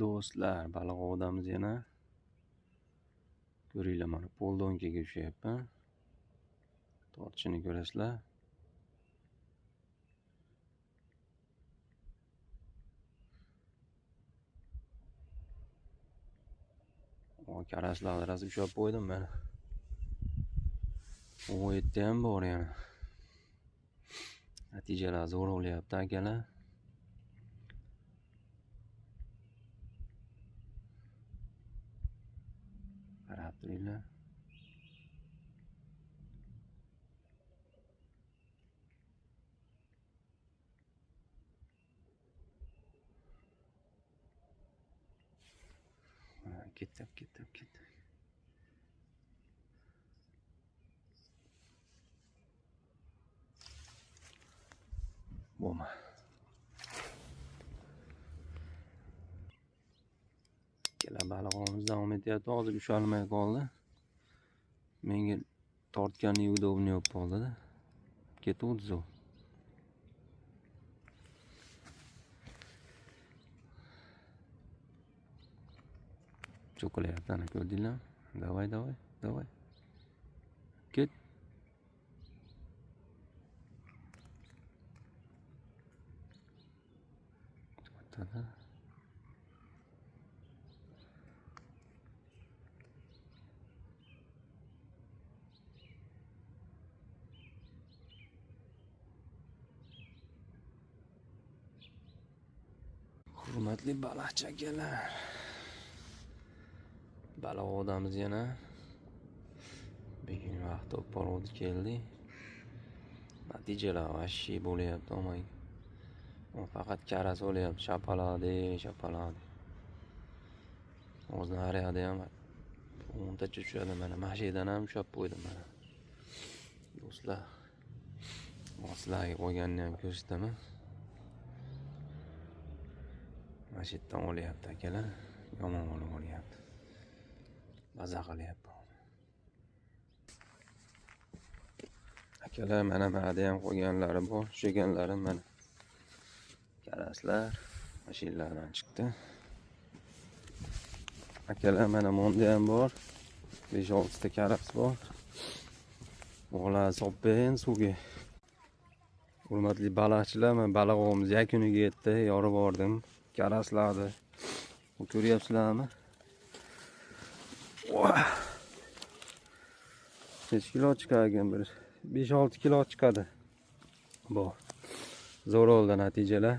Do'stlar, baliq ovdamiz yana. Ko'ringlar, mana poldonkaga ushlayapman. Tortishini ko'rasizlar. Karaslarni rosa ushlab qo'ydim mana. O yerda ham bor yana. Natijalar zo'r bo'lyapti akalar. Qarab turinglar. Ketdi. Bo'lma. Kelar baliqimiz davom etyapti. Hozir ushalmay qoldi. Menga tortgani udobni bo'lib qoldi-da. Ketuvdi zo'r. Cho'qilayapti, ana ko'rdinglarmi? Davay. Ket. Tortadi. Hurmatli baliqchi akalar. Baliq ovdamiz yana. Bugun vaqt o'tib keldi. Natijalar vashshi bo'lyapti, omang. Faqat karas bo'lyapti, shapaladi. Hozir nariyada ham 10 tacha tushadi mana. Mashidan ham ushlab qo'ydim mana. Do'stlar, sizlarga qo'yganini ham ko'rsataman. Mana shu yerdan olyapti akalar. Yomon olib olyapti. Maza qilyapti. Akalar, mana ham qo'yganlari bor. Ushlaganlarim mana. Karaslar mashinalardan chiqdi. Akalar, mana monda ham bor. 5-6 ta karas bor. Bola sopben suvga. Hurmatli baliqchilar, men baliq ovimiz yakuniga yetdi. Yorib bordim. Karaslarni ko'ryapsizlarmi? Necha kilo chiqargan bir 5-6 kilo chiqadi. Bu zo'r oldi natijalar.